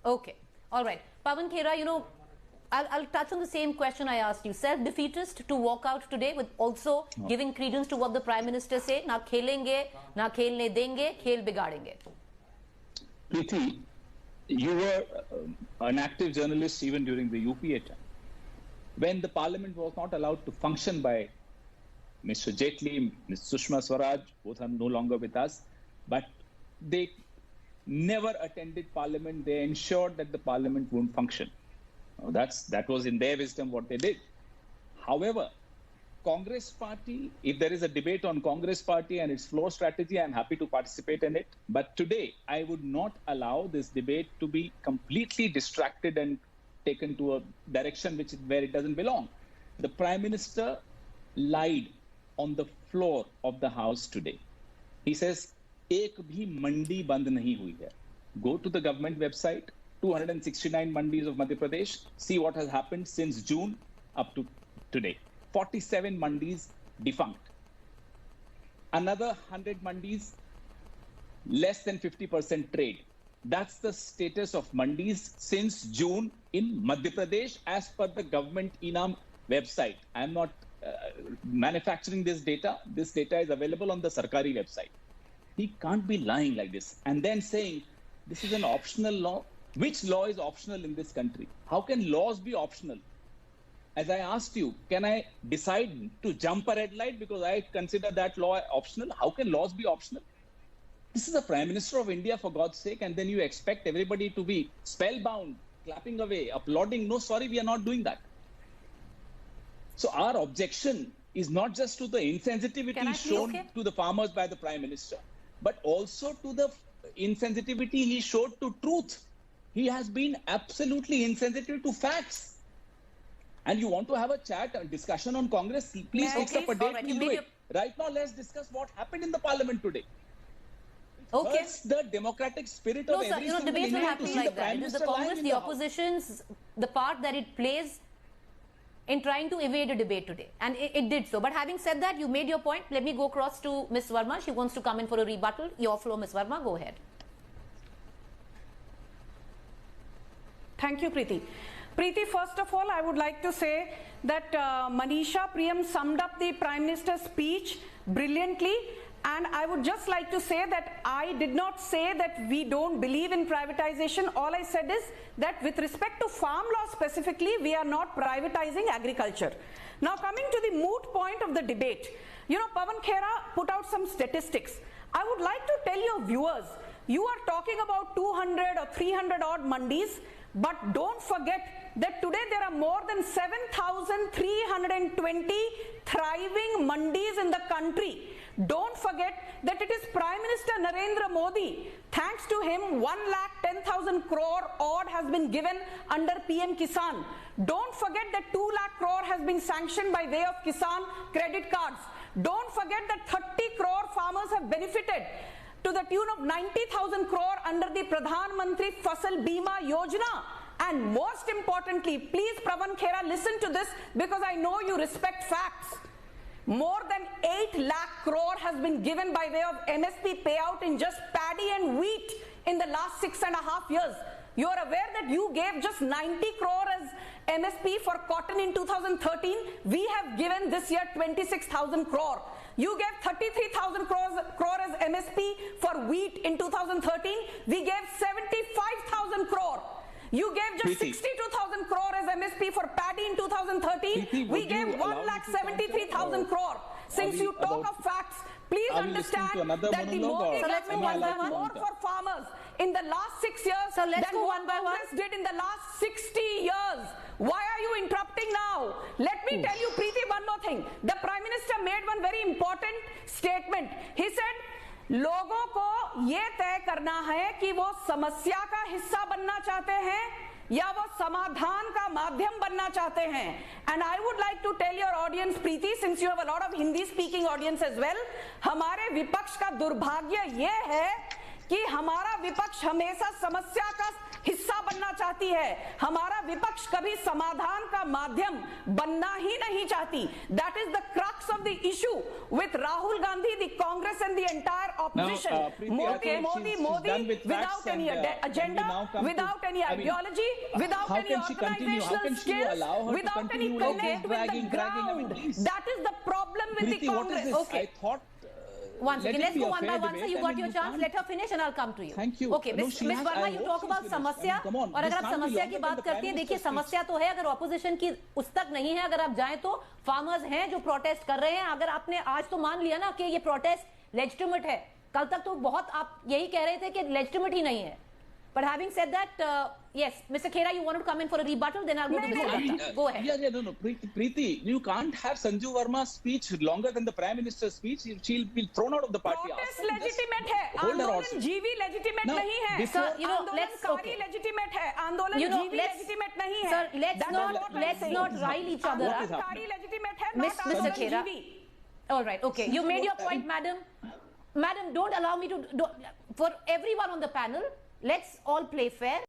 Okay. All right. Pawan Khera, I'll touch on the same question I asked you. Self-defeatist to walk out today with also giving credence to what the Prime Minister said, na khelenge, na khelne denge, khel bigadenge. Preeti, you were an active journalist even during the UPA time, when the Parliament was not allowed to function by Mr. Jaitley, Ms. Sushma Swaraj, both are no longer with us, but they never attended Parliament. They ensured that the Parliament won't function. That was in their wisdom what they did. However, Congress Party, if there is a debate on Congress Party and its floor strategy, I'm happy to participate in it. But today, I would not allow this debate to be completely distracted and taken to a direction where it doesn't belong. The Prime Minister lied on the floor of the House today. He says, "Ek bhi mandi band nahi hui hai." Go to the government website, 269 mandis of Madhya Pradesh, see what has happened since June up to today. 47 mandis defunct. Another 100 mandis, less than 50% trade. That's the status of mandis since June in Madhya Pradesh as per the government Enam website. I'm not manufacturing this data. This data is available on the Sarkari website. He can't be lying like this and then saying this is an optional law. Which law is optional in this country? How can laws be optional? As I asked you, can I decide to jump a red light because I consider that law optional? How can laws be optional? This is the Prime Minister of India, for God's sake, and then you expect everybody to be spellbound, clapping away, applauding. No, sorry, we are not doing that. So our objection is not just to the insensitivity shown to the farmers by the Prime Minister, but also to the insensitivity he showed to truth. He has been absolutely insensitive to facts. And you want to have a chat, a discussion on Congress, please fix up a date, we'll do it. Right now, let's discuss what happened in the Parliament today. Okay. Hurts the democratic spirit of every single debates will Indian happen to see like the that. Prime It is the Minister lying Congress, in the the House. opposition's, the part that it plays in trying to evade a debate today. And it did so. But having said that, you made your point. Let me go across to Ms. Verma. She wants to come in for a rebuttal. Your floor, Ms. Verma. Go ahead. Thank you, Preeti. Preeti, first of all, I would like to say that Manisha Priyam summed up the Prime Minister's speech brilliantly. And I would just like to say that I did not say that we don't believe in privatization. All I said is that with respect to farm law specifically, we are not privatizing agriculture. Now coming to the moot point of the debate, Pawan Khera put out some statistics. I would like to tell your viewers, you are talking about 200 or 300 odd mandis, but don't forget that today there are more than 7,320 thriving mandis in the country. Don't forget that it is Prime Minister Narendra Modi. Thanks to him, 1,10,000 crore odd has been given under PM Kisan. Don't forget that 2 lakh crore has been sanctioned by way of Kisan credit cards. Don't forget that 30 crore farmers have benefited to the tune of 90,000 crore under the Pradhan Mantri Fasal Bima Yojana. And most importantly, please Pawan Khera, listen to this because I know you respect facts. More than 8 lakh crore has been given by way of MSP payout in just paddy and wheat in the last 6.5 years. You are aware that you gave just 90 crore as MSP for cotton in 2013. We have given this year 26,000 crore. You gave 33,000 crore as MSP for wheat in 2013. We gave 75,000 crore. You gave just 62,000 crore as MSP for paddy in 2013. We gave 1,73,000 crore. Since you talk of facts, please understand that the Modi government has done more for farmers in the last 6 years than what Congress did in the last 60 years. Why are you interrupting now? Let me tell you, Preeti, one more thing. The Prime Minister made one very important statement. He said, लोगों को ये तय करना है कि वो समस्या का हिस्सा बनना चाहते हैं या वो समाधान का माध्यम बनना चाहते हैं. And I would like to tell your audience, Preeti, since you have a lot of Hindi speaking audience as well, हमारे विपक्ष का दुर्भाग्य ये है कि हमारा विपक्ष हमेशा समस्या का हिस्सा बनना चाहता चाहती है, हमारा विपक्ष कभी समाधान का माध्यम बनना ही नहीं चाहती. That is the crux of the issue with Rahul Gandhi, the Congress and the entire opposition. Preeti, Modi, without any agenda, without any ideology, without any organizational skills, without any connect with the ground. That is the problem with the Congress. Okay. I thought. One second, let's go one by one. debate. Sir, you got your chance. Let her finish and I'll come to you. Thank you. Okay, Miss Verma, you talk about समस्या और अगर आप समस्या की बात करती हैं, देखिए समस्या तो है, अगर ऑपोजिशन की उस तक नहीं है, अगर आप जाएं तो फार्मर्स हैं जो प्रोटेस्ट कर रहे हैं. अगर आपने आज तो मान लिया ना कि ये प्रोटेस्ट लेजिटिमेट है, कल तक तो बहुत आप यही कह रहे थे कि लेजिटिमेट ही नहीं है. But having said that, yes, Mr. Khera, you wanted to come in for a rebuttal, then I'll go to Mr. Go ahead. Yeah, no. Preeti, you can't have Sanju Verma's speech longer than the Prime Minister's speech. She'll be thrown out of the party. Protest legitimate है, आंदोलन जीवी legitimate नहीं है. Sir, you know, let's आंदोलनकारी legitimate है, आंदोलन जीवी legitimate नहीं है. Sir, let's not rile each other up. आंदोलनकारी legitimate है, Mr. Khera. All right, okay. You made your point, madam. Madam, don't allow me to. For everyone on the panel, let's all play fair.